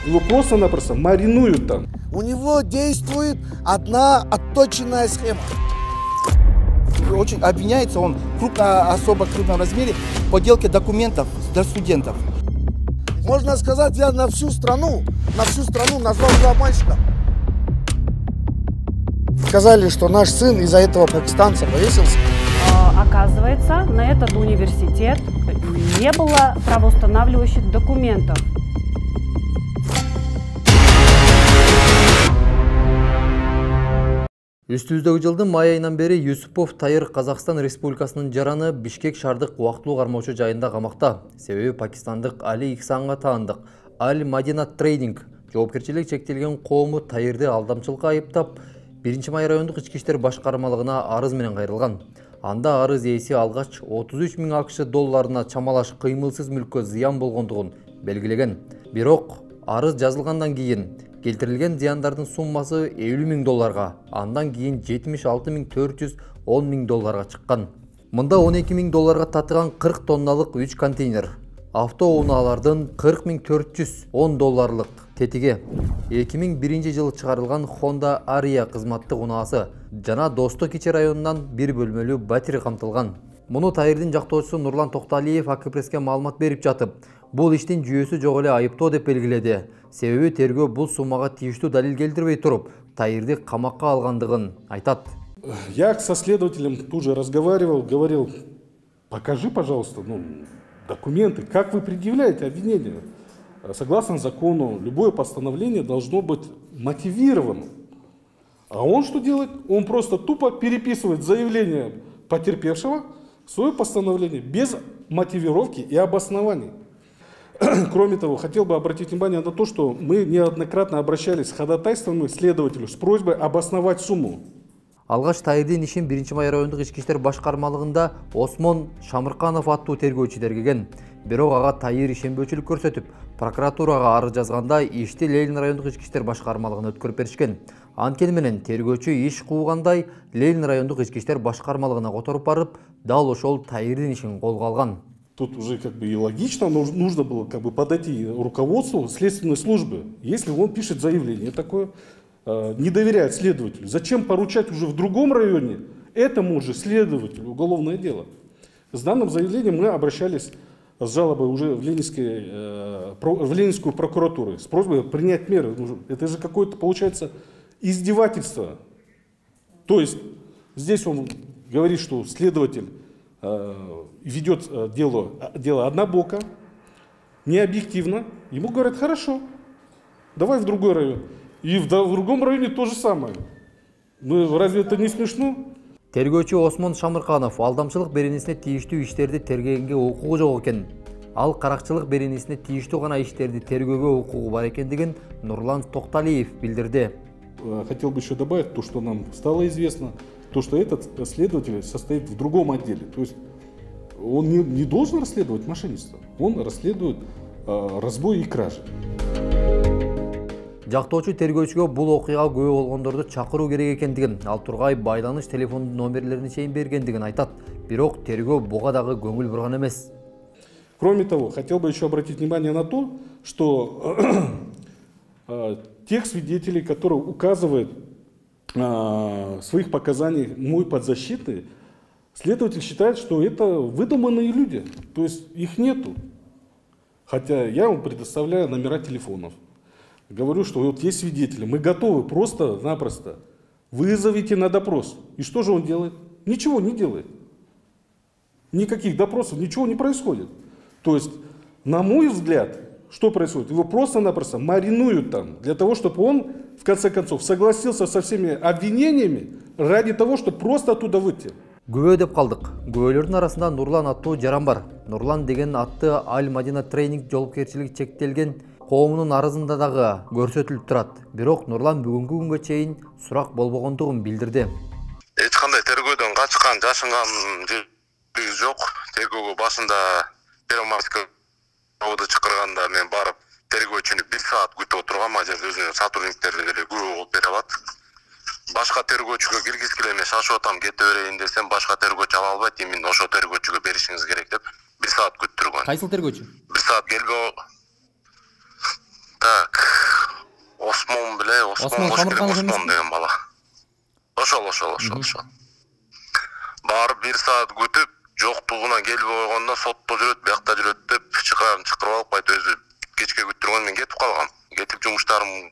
Его просто-напросто маринуют там. У него действует одна отточенная схема. Очень обвиняется он в особо крупном размере по подделке документов для студентов. Можно сказать, я на всю страну назвал его обманщиком. Сказали, что наш сын из-за этого пакистанца повесился. Оказывается, на этот университет не было правоустанавливающих документов. Үстүбүздөгү жылдын май айынан бери Юсупов Тайыр Казакстан Республикасынын жараны Бишкек шаардык убактылуу кармоочу жайында камакта. Себеби пакистандык Али Ихсанга таандык Аль Мадина Трейдинг жоопкерчилиги чектелген коому Тайырды алдамчылыкка айыптап, 1-май райондук ички иштер башкармалыгына арыз менен кайрылган. Анда арыз ээси алгач 33 000 акш долларына чамалаш кыймылсыз мүлккө зыян болгондугун белгилеген. Бирок арыз жазылгандан кийин келтирилген зыяндардын суммасы 50 000 долларга, андан кийин 76 410 000 долларга чыккан. Мында 12 000 долларга татыган 40 тонналык 3 контейнер, автоунаалардын 40 410 долларлык тетиги, 2001 жылы чыгарылган Honda Aria кызматтык унаасы жана Достук Кичи районунан 1 бөлмөлүү батири камтылган. Муну Тайырдын жактоочусу Нурлан Токталиев АК-пресске маалымат берип жатып, бул иштин жүйөсү жок эле айыптоо деп белгиледи. Себеби тергөө бул суммага тийиштүү далил келтирбей туруп, Тайырды камакка алгандыгын айтат. Я со следователем тут же разговаривал, говорил: покажи, пожалуйста, документы, как вы предъявляете обвинение. Согласно закону, любое постановление должно быть мотивировано. А он что делает? Он просто тупо переписывает заявление потерпевшего в свое постановление без мотивировки и обоснований. Кроме того, хотел бы обратить внимание на то, что мы неоднократно обращались с ходатайством следователю с просьбой обосновать сумму. Алгач Тайырдын ишин 1-май райондук ички иштер башкармалыгында Осмон Шамырканов аттуу тергөөчү тергеген. Бирок ага Тайыр ишенбөөчүлүк көрсөтүп, прокуратурага арыз жазганда ишти Ленин райондук ички иштер башкармалыгына өткөрүп беришкен. Анткени менен тергөөчү иш куугандай Ленин райондук ички иштер башкармалыгына которуп барып, дал ошол Тайырдын ишин колго алган. Тут уже и логично, нужно было подойти руководству следственной службы. Если он пишет заявление такое, не доверяет следователю, зачем поручать уже в другом районе этому же следователю уголовное дело? С данным заявлением мы обращались с жалобой уже в Ленинскую прокуратуру с просьбой принять меры. Это же какое-то, получается, издевательство. То есть здесь он говорит, что следователь ведет дело однобоко, необъективно. Ему говорят: хорошо, давай в другой район. И в другом районе то же самое. Разве это не смешно? Тергөөчү Осмон Шамырканов алдамчылык беренесине тийиштүү иштерди тергегенге укугу жок экен. Ал каракчылык беренесине тийиштүү гана иштерди тергөөгө укугу бар экендигин Нурлан Токталиев билдирди. Хотел бы еще добавить то, что нам стало известно, то, что этот следователь состоит в другом отделе. То есть он не должен расследовать мошенничество, он расследует разбой и кражи. Жактоочу тергөөчүгө бул окуяга күбө болгондорду чакыруу керек экендигин, ал тургай байланыш телефон номерлерин чейин бергендигин айтат. Бирок тергөө буга дагы көңүл бурган эмес. Кроме того, хотел бы еще обратить внимание на то, что тех свидетелей, которые указывают в своих показаниях мой подзащитный, следователь считает, что это выдуманные люди, то есть их нету. Хотя я вам предоставляю номера телефонов. Говорю, что вот есть свидетели, мы готовы просто-напросто. Вызовите на допрос. И что же он делает? Ничего не делает. Никаких допросов, ничего не происходит. То есть, на мой взгляд, что происходит? Его просто-напросто маринуют там, для того, чтобы он, в конце концов, согласился со всеми обвинениями, ради того, чтобы просто оттуда выйти. Күбө деп калдык. Күбөлөрдүн арасында Нурлан аттуу жаран бар. Нурлан деген атты Аль Мадина Трейдинг жоопкерчилиги чектелген коомунун арызында дагы көрсөтүлүп турат. Бирок Нурлан бүгүнкү күнгө чейин сурак болбогондугун билдирди. Эч кандай тергөөдөн качкан, жашынган жок. Тергөөгө башында пероматика заводу чакырганда мен барып тергөөчүнү 1 саат күтүп отургам, ал жерде өзүнүн сотрудниктерди деле күбө болуп бере алат. Башка тергөөчүгө киргизгиле эме шашып атам, кете берейин десем, башка тергөөчү ала албайт, мен ошо тергөөчүгө беришиңиз керек деп 1 саат күттүргөн. Кайсыл тергөөчү? 1 саат келбей. Так. Осмон Қош керек Самырқанов Осмон емес? деген бала. Ошол. Барып 1 саат күтүп, жоктугуна келбей койгондо сотто жүрөт, биякта жүрөт деп чакырып алып кайта өзү кечке күттүргөн мен кетип калгам. Кетип жумуштарым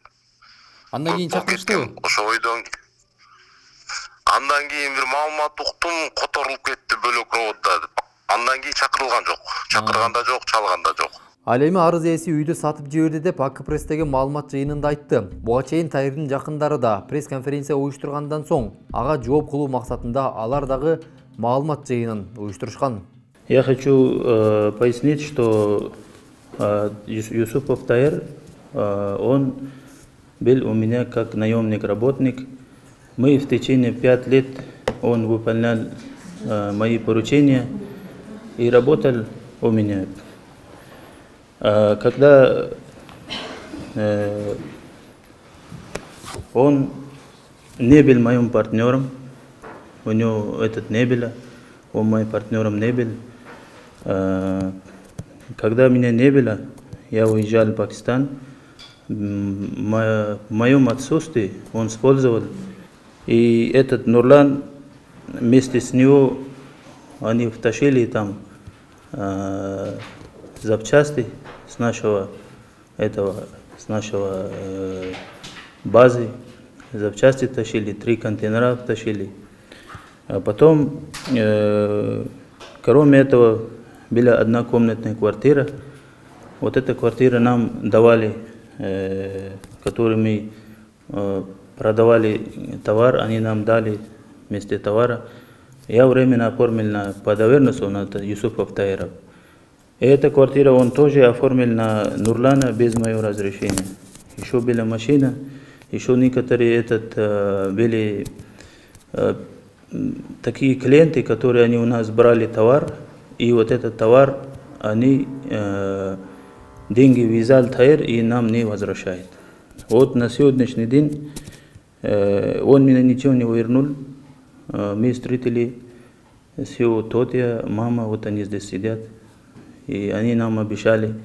Андан кийин чакырыштыбы? Ошо ойдон андан кийин бир маалымат уктум, которулуп кетти бөлөк роводда деп. Андан кийин чакырылган жок. Чакырганда жок, чалганда жок. Ал эми арыз ээси үйдү сатып жиберди деп АК пресстеги маалымат жыйынында айтты. Буга чейин Тайырдын жакындары да пресс-конференция уюштургандан соң ага жооп кылуу максатында алар дагы маалымат жыйынын уюштурушкан. Я хочу пояснить, что Юсупов Таир, он был у меня как наемник-работник. Мы в течение 5 лет, он выполнял мои поручения и работал у меня. Когда он не был моим партнером, у него этот не было, он моим партнером не был. Когда меня не было, я уезжал в Пакистан. В моем отсутствии он использовал. И этот Нурлан, вместе с него, они втащили там запчасти с нашего базы. Запчасти тащили, 3 контейнера тащили. А потом, кроме этого, была однокомнатная квартира. Вот эта квартира нам давали, которую мы продавали товар, они нам дали вместе товара. Я временно оформил по доверенности на Юсупов Таиров. И эта квартира он тоже оформил на Нурлана без моего разрешения. Еще была машина, еще некоторые были такие клиенты, которые они у нас брали товар, и вот этот товар они деньги взял Таир и нам не возвращает. Вот на сегодняшний день он меня ничего не вернул. Мы встретили всего тетя, мама, вот они здесь сидят. И они нам обещали,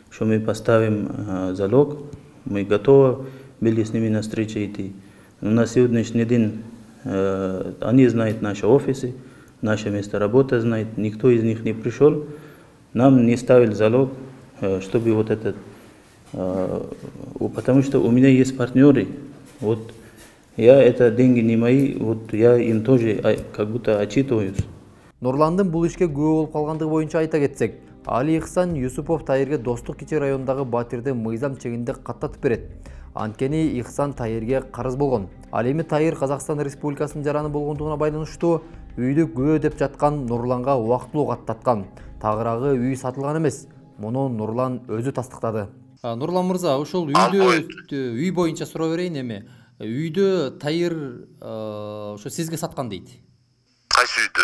что мы поставим залог. Мы готовы были с ними на встречу идти. Но на сегодняшний день они знают наши офисы, наше место работы знает. Никто из них не пришел. Нам не ставил залог, чтобы вот этот... Потому что у меня есть партнеры. Вот это деньги не мои, вот я им тоже как будто отчитываюсь. Нурландын бул ишке күбө болуп калгандыгы боюнча айта кетсек, Али Ихсан Юсупов Таирге Достук Кичи районундагы батирди мыйзам чегинде каттатып берет. Анткени Ихсан Таирге карыз болгон. Ал эми Таир Казакстан Республикасынын жараны болгондугуна байланыштуу үйдү күбө деп жаткан Нурланга убактылуу каттаткан. Тагыраагы үй сатылган эмес. Муну Нурлан өзү тастыктады. Нурлан мырза, ошол үй боюнча суроо берейин эми. Үйдү Таир ошо сизге саткан дейт. Кайсы үйдү?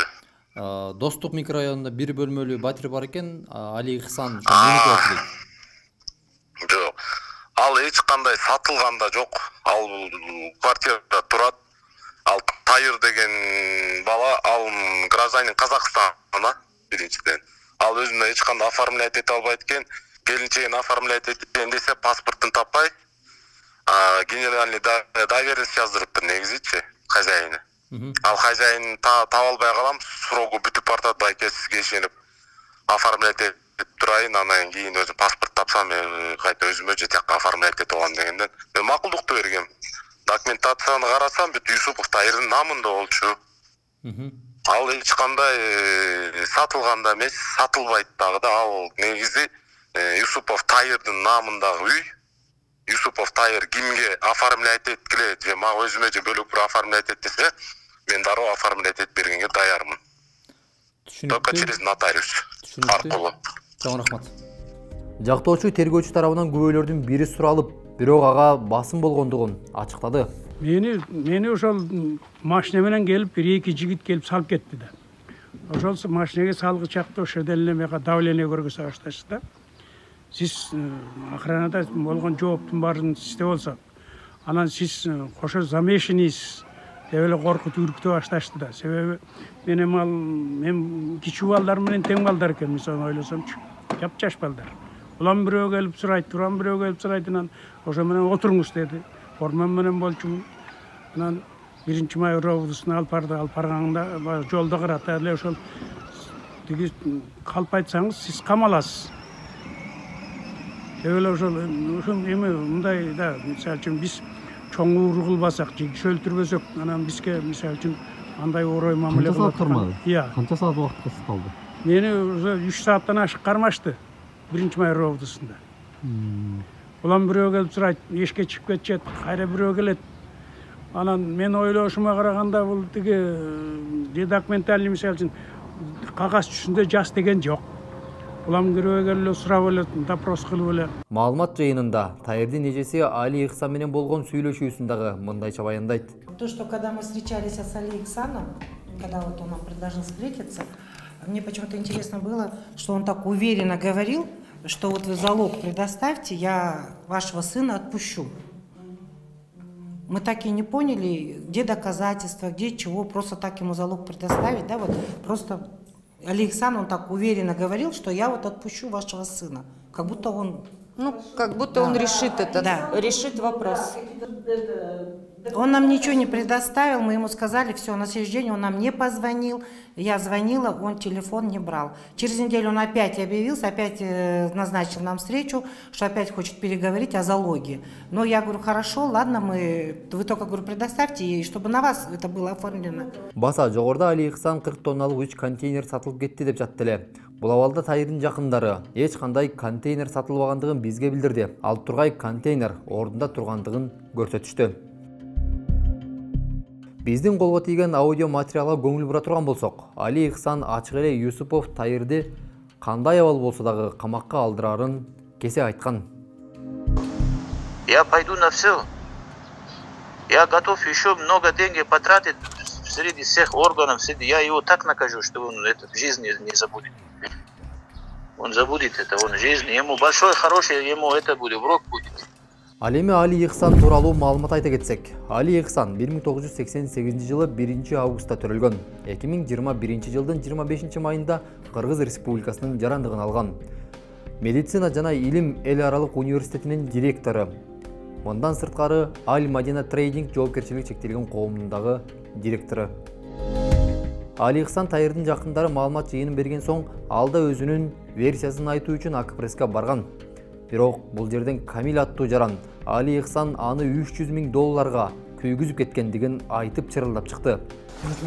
Достук микрорайонунда 1 бөлмөлүү батир бар экен, Али Ихсан ошо меники болчу дейт. Жок. Ал эч кандай сатылганда жок. Ал квартирада турат. Ал Таир деген бала, ал гражданин Казакстана биринчиден. Ал өзүнө эч кандай оформлять эте албайт экен. Келинчегин оформлять этейин десе паспортун таппай, генеральный доверенность жаздырыптыр негизичи хозяйыны. Ал хозяин таба албай калам, срогу бүтүп бартат, байке сизге ишенип оформлять этип турайын, анан кийин өзүм паспорт тапсам кайта өзүмө же тияка оформлять этип алам дегенден мен макулдукту бергем. Документацияны карасам бүт Юсупов Таирдин намында болчу. Ал эч кандай сатылганда эмес, сатылбайт дагы да. Ал негизи Юсупов Таирдин намындагы үй. Юсупов Таир кимге оформлять эткиле же мага өзүмө же бөлөк бир оформлять эт десе, мен дароо оформлять этип бергенге даярмын. Только через нотариус аркылуу. Чоң рахмат. Жактоочу тергөөчү тарабынан күбөлөрдүн бири суралып, бирок ага басым болгондугун ачыктады. Мени ошол машина менен келип, 1-2 жигит келип салып кетти да. Ошол машинеге салгы чакта ошо деле мага давление көргөзө башташты да. Сиз охранада болгон жооптун баарын сизде болсо, анан сиз кошо замешанийсиз деп эле коркутуп үркүтө башташты да. Себеби мен кичүү балдар менен тең балдар экен, мен сону ойлосомчу. Жап-жаш балдар. Улам бирөө келип сурайт, турам бирөө келип сурайт, анан ошо менен отуруңуз деди. орман менен болчумун. Анан 1 май ровдусуна алып барганда жолдо карата эле ошол тиги калп айтсаңыз сиз камаласыз. Эле ошол эми мындай да мисалы үчүн биз чоң уур кылбасак, киши өлтүрбөсөк, анан бизге мисалы үчүн андай орой мамиле кылат. Канча саат убакытка калды? Мени уже 3 сааттан ашык кармашты 1 май ровдусунда. Улам бирөө келип сурайт, эшикке чыгып кетчү, кайра бирөө келет. Анан мен ойлошума караганда бул тиги документальный мисалы үчүн кагаз жүзүндө жаз деген жок. Улам кирүү эле сурап эле допрос кылып эле. Маалымат жыйынында Тайырдын эжеси Али Ихсан менен болгон сүйлөшүүсүндагы мындайча баяндайт. То, что когда мы встречались с Али Ихсаном, когда вот он нам предложил встретиться, мне почему-то интересно было, что он так уверенно говорил, что вот вы залог предоставьте, я вашего сына отпущу. Мы так и не поняли, где доказательства, где чего, просто так ему залог предоставить, да, вот просто Али Ихсан, он так уверенно говорил, что я вот отпущу вашего сына, как будто он... Ну, как будто он решит это, да. Решит вопрос. Он нам ничего не предоставил, мы ему сказали, все, на следующий день он нам не позвонил, я звонила, он телефон не брал. Через неделю он опять объявился, опять назначил нам встречу, что опять хочет переговорить о залоге. Но я говорю, хорошо, ладно, вы только, говорю, предоставьте, и чтобы на вас это было оформлено. Баса жогоруда Али Ихсан 40 тонналык 3 контейнер сатылып кетти деп жатты эле. Бул абалда Тайырдын жакындары эч кандай контейнер сатылбагандыгын бизге билдирди. Ал тургай контейнер ордунда тургандыгын көрсөтүштү. Биздин колго тийген аудио материалга көңүл бура турган болсок, Али Ихсан ачык эле Юсупов Тайырды кандай абал болсо дагы камакка алдырарын кесе айткан. Я пойду на все. Я готов еще много денег потратить среди всех органов. Я его так накажу, что он это в жизни не забудет. Он забудет это, он в жизни. Ему большой, хороший, ему это будет, урок будет. Ал эми Али Ихсан тууралуу маалымат айта кетсек, Али Ихсан 1988 жылы 1 августта төрөлгөн. 2021 жылдын 25 майында Кыргыз Республикасынын жарандыгын алган. Медицина жана илим эл аралык университетинин директору. Мындан сырткары Аль Мадина Трейдинг жоопкерчилиги чектелген коомундагы директору. Али Ихсан Тайырдын жакындары маалымат жыйынын берген соң, алда өзүнүн версиясын айтуу үчүн АКПРСке барган. Бирок бул жерден Камил аттуу жаран Али Ихсан аны $300,000 күйгүзүп кеткендигин айтып чырылдап чыкты.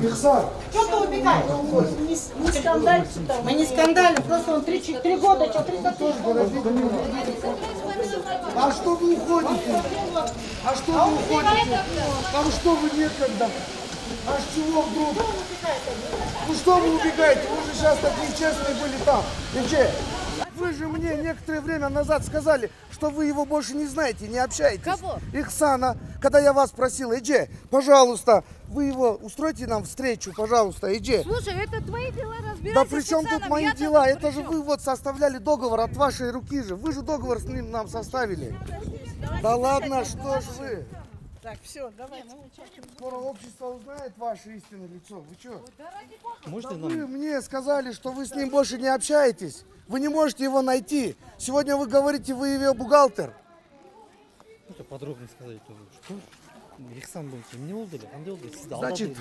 Ихсан! Что ты убегаешь? Не скандальцы там. Мы не скандалим, просто он 3 года, что 300 тысяч. А что вы уходите? А что вы уходите? Там что вы некогда? А с чего вдруг? Ну что вы убегаете? Вы же сейчас так нечестные были там. Иди. Вы же мне некоторое время назад сказали, что вы его больше не знаете, не общаетесь. Кого? Ихсана. Когда я вас просил, иди, пожалуйста, вы его устройте нам встречу, пожалуйста, иди. Слушай, это твои дела, разбирайся. Да при чем тут мои дела? Это же вы вот составляли договор от вашей руки же. Вы же договор с ним нам составили. Да ладно, что ж вы? Так, все, давай. Скоро общество узнает ваше истинное лицо. Вы что? Вы мне сказали, что вы с ним больше не общаетесь. Вы не можете его найти. Сегодня вы говорите, вы его бухгалтер. Это подробно сказать тоже. Что? Ихсан был, не oldu? Значит,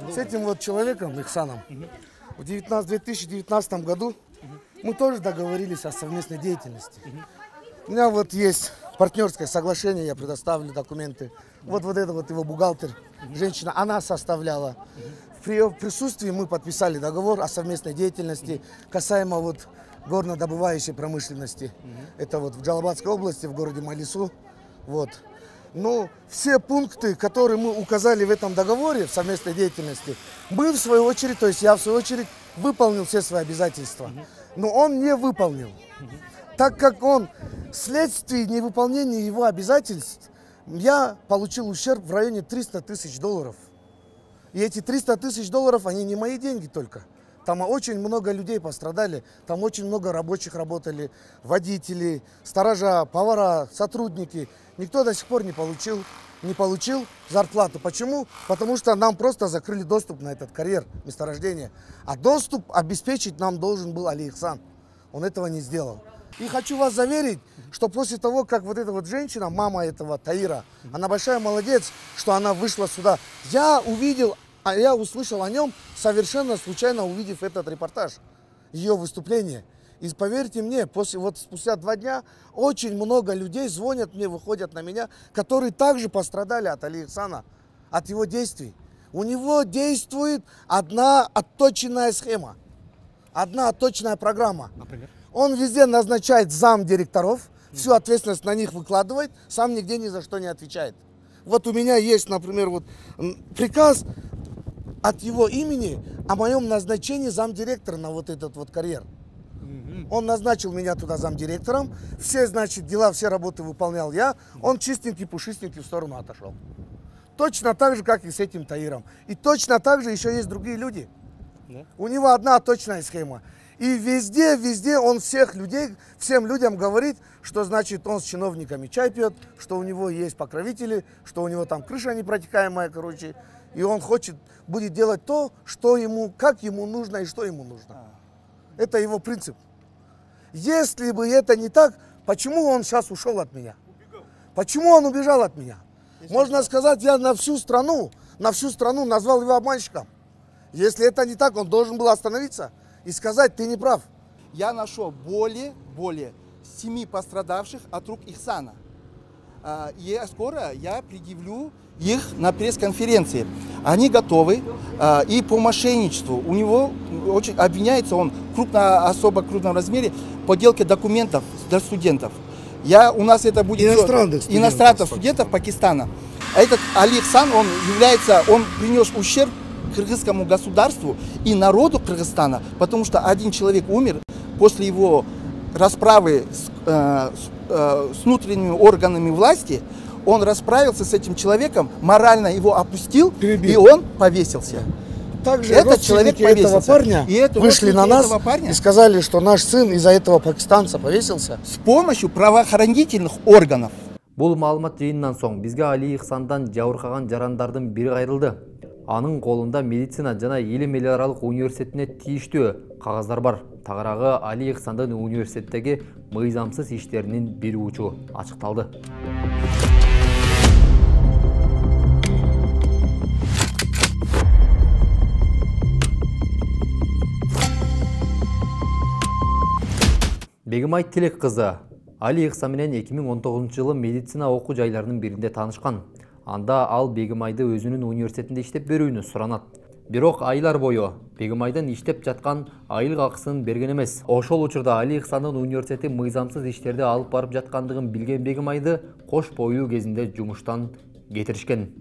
с этим вот человеком, Ихсаном, в 2019 году мы тоже договорились о совместной деятельности. У меня вот есть партнерское соглашение, я предоставлю документы. Вот это вот его бухгалтер, женщина, она составляла. В ее присутствии мы подписали договор о совместной деятельности касаемо вот горнодобывающей промышленности. Это вот в Джалабадской области, в городе Малису. Вот. Но все пункты, которые мы указали в этом договоре в совместной деятельности, мы в свою очередь, то есть я в свою очередь выполнил все свои обязательства. Но он не выполнил. Так как он вследствие невыполнения его обязательств, я получил ущерб в районе $300 тысяч. И эти $300 тысяч, они не мои деньги только. Там очень много людей пострадали, там очень много рабочих работали, водители, сторожа, повара, сотрудники. Никто до сих пор не получил зарплату. Почему? Потому что нам просто закрыли доступ на этот карьер, месторождение. А доступ обеспечить нам должен был Али Ихсан. Он этого не сделал. И хочу вас заверить, что после того, как вот эта вот женщина, мама этого Таира, она большая молодец, что она вышла сюда. Я услышал о нем совершенно случайно, увидев этот репортаж, ее выступление. И поверьте мне, спустя 2 дня очень много людей звонят мне, выходят на меня, которые также пострадали от Али Ихсана, от его действий. У него действует одна отточенная схема, одна отточенная программа. Например? Он везде назначает замдиректоров, всю ответственность на них выкладывает, сам нигде ни за что не отвечает. Вот у меня есть, например, приказ от его имени о моем назначении замдиректора на вот этот вот карьер. Он назначил меня туда замдиректором, все, значит, дела, все работы выполнял я, он чистенький, пушистенький в сторону отошел. Точно так же, как и с этим Таиром. И точно так же еще есть другие люди. У него одна точная схема. И везде он всем людям говорит, что, значит, он с чиновниками чай пьет, что у него есть покровители, что у него там крыша непротекаемая, короче. И он будет делать то, как ему нужно и что ему нужно. Это его принцип. Если бы это не так, почему он сейчас ушел от меня? Почему он убежал от меня? Можно сказать, я на всю страну назвал его обманщиком. Если это не так, он должен был остановиться и сказать, ты не прав. Я нашел более 7 пострадавших от рук Ихсана. И скоро я предъявлю их на пресс-конференции. Они готовы. И по мошенничеству. У него обвиняется он в особо крупном размере по подделке документов для студентов. У нас это будет иностранных студентов Пакистана. Этот Али Ихсан, он принес ущерб кыргызскому государству и народу Кыргызстана, потому что один человек умер после его расправы с внутренними органами власти. Он расправился с этим человеком, морально его опустил, и он повесился. Также этот человек этого парня вышли на нас и сказали, что наш сын из-за этого пакистанца повесился. С помощью правоохранительных органов. Бул маалымат жыйындан соң бизге Али Ихсандан жабыркаган жарандардын бири кайрылды. Анын колунда медицина жана Илим эл аралык университетине тийиштүү кагаздар бар. Тагыраагы Али Ихсандын университеттеги мыйзамсыз иштеринин бир учу ачыкталды. Бегимай Тилек кызы Али Ихсан менен 2019-жылы медицина окуу жайларынын биринде таанышкан. Анда ал Бегимайды өзүнүн университетинде иштеп берүүнү суранат. Бирок айлар бою Бегимайдын иштеп жаткан айлык акысын берген эмес. Ошол учурда Али Ихсандын университети мыйзамсыз иштерди алып барып жаткандыгын билген Бегимайды кош бойлуу кезинде жумуштан кетиришкен.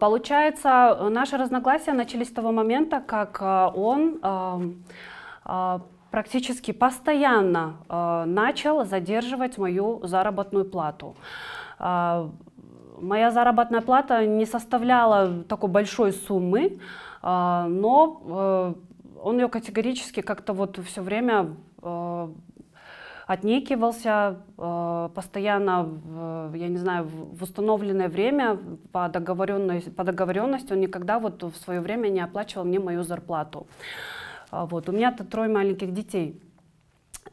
Получается, наши разногласия начались с того момента, как он практически постоянно начал задерживать мою заработную плату. Моя заработная плата не составляла такой большой суммы, но он ее категорически как-то вот все время отнекивался, постоянно, я не знаю, в установленное время по договоренности он никогда вот в свое время не оплачивал мне мою зарплату. Вот, у меня-то 3 маленьких детей.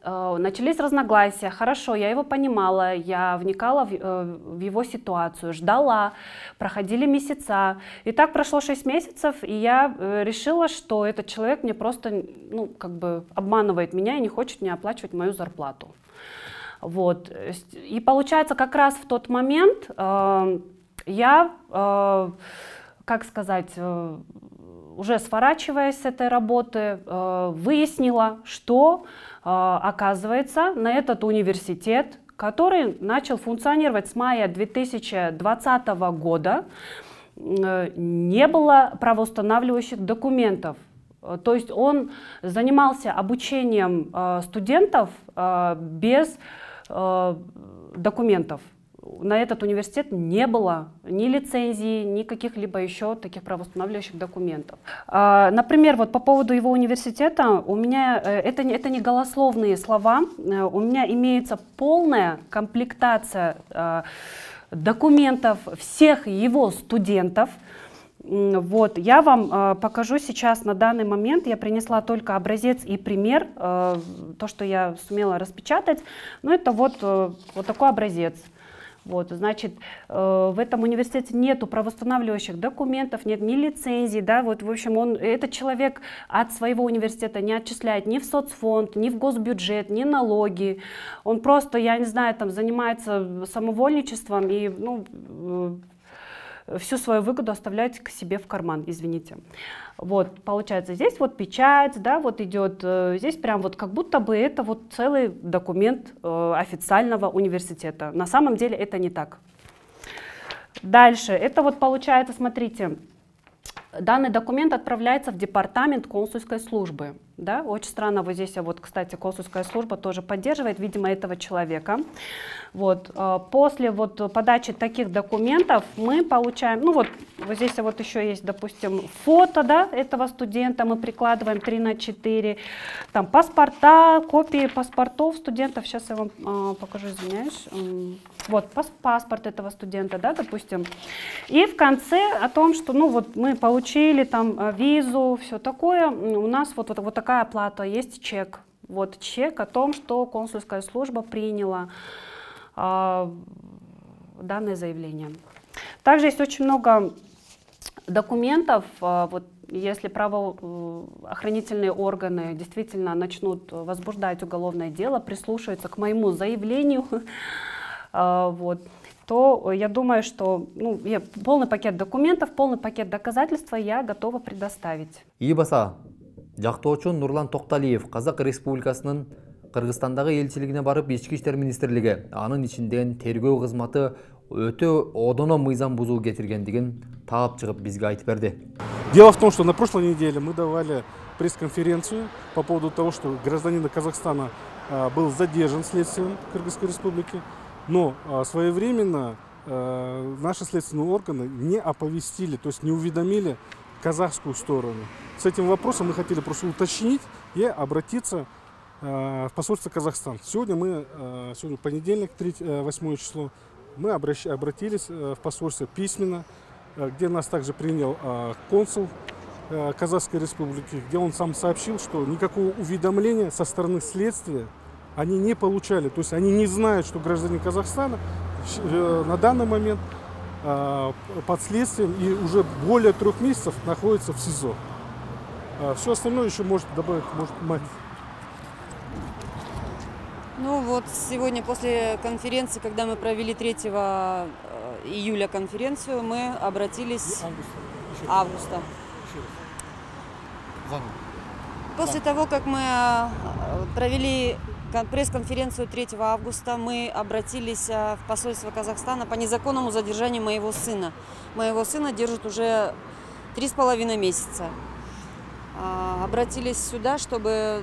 Начались разногласия. Хорошо, я его понимала, я вникала в его ситуацию, ждала, проходили месяца. И так прошло 6 месяцев, и я решила, что этот человек мне просто, ну, как бы обманывает меня и не хочет мне оплачивать мою зарплату. Вот. И получается, как раз в тот момент я, как сказать, уже сворачиваясь с этой работы, выяснила, что, оказывается, на этот университет, который начал функционировать с мая 2020 года, не было правоустанавливающих документов. То есть он занимался обучением студентов без документов. На этот университет не было ни лицензии, ни каких-либо еще таких правоустанавливающих документов. Например, вот по поводу его университета, у меня это не голословные слова, у меня имеется полная комплектация документов всех его студентов, Вот, я вам покажу сейчас на данный момент, я принесла только образец и пример, то, что я сумела распечатать, но это вот такой образец. Вот, значит, в этом университете нету правоустанавливающих документов, нет ни лицензий, да, вот, в общем, этот человек от своего университета не отчисляет ни в соцфонд, ни в госбюджет, ни налоги, он просто, я не знаю, там, занимается самовольничеством и, ну, всю свою выгоду оставляете к себе в карман, извините. Вот, получается, здесь вот печать, да, вот идет, здесь прям вот как будто бы это вот целый документ официального университета. На самом деле это не так. Дальше, это вот получается, смотрите, данный документ отправляется в департамент консульской службы. Да? Очень странно, вот здесь, вот, кстати, консульская служба тоже поддерживает, видимо, этого человека. Вот. После вот подачи таких документов мы получаем, ну вот здесь вот еще есть, допустим, фото, да, этого студента, мы прикладываем 3×4, там паспорта, копии паспортов студентов, сейчас я вам покажу, извиняюсь. Вот паспорт этого студента, да, допустим. И в конце о том, что, ну вот мы получили там визу, все такое, у нас вот такая оплата, есть чек. Вот чек о том, что консульская служба приняла данное заявление. Также есть очень много документов, вот если правоохранительные органы действительно начнут возбуждать уголовное дело, прислушаются к моему заявлению, вот, то я думаю, что полный пакет документов, полный пакет доказательств я готова предоставить. Ийбаса, жактоочу Нурлан Токталиев Казак Республикасынын Кыргызстандагы элчилигине барып, Ички иштер министрлиги анын ичинден тергөө кызматы өтө одоно мыйзам бузуу кетиргендигин таап чыгып бизге айтып берди. Дело в том, что на прошлой неделе мы давали пресс-конференцию по поводу того, что гражданин Казахстана был задержан следствием Кыргызской республики, но своевременно наши следственные органы не оповестили, то есть не уведомили казахскую сторону. С этим вопросом мы хотели просто уточнить и обратиться в посольство Казахстана. Сегодня понедельник, 8 число, мы обратились в посольство письменно, где нас также принял консул Казахской республики, где он сам сообщил, что никакого уведомления со стороны следствия они не получали. То есть они не знают, что гражданин Казахстана на данный момент под следствием и уже более 3 месяцев находится в СИЗО. Все остальное еще может добавить, мать. Ну вот сегодня после конференции, когда мы провели 3 июля конференцию, мы обратились... Августа. После того, как мы провели пресс-конференцию 3 августа, мы обратились в посольство Казахстана по незаконному задержанию моего сына. Моего сына держат уже 3,5 месяца. Обратились сюда, чтобы...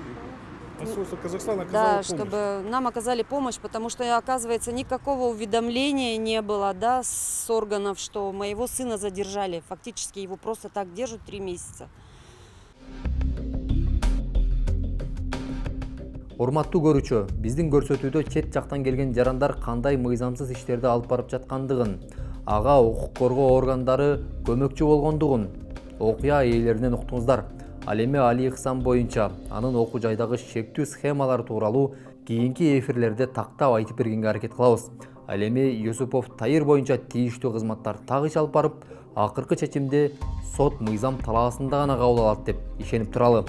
Посольство Казахстана оказало помощь. Чтобы нам оказали помощь, потому что, оказывается, никакого уведомления не было, да, с органов, что моего сына задержали. Фактически его просто так держат 3 месяца. Урматтуу көрүүчү, биздин көрсөтүүдө чет жактан келген жарандар кандай мыйзамсыз иштерди алып барып жаткандыгын, ага укук коргоо органдары көмөкчү болгондугун окуя ээлеринен уктуңуздар. Ал эми Али Ихсан боюнча анын окуу жайдагы шектүү схемалары тууралуу кийинки эфирлерде тактап айтып бергенге аракет кылабыз. Ал эми Юсупов Тайыр боюнча тийиштүү кызматтар так иш алып барып, акыркы чечимди сот мыйзам талаасында гана кабыл алат деп ишенип туралы.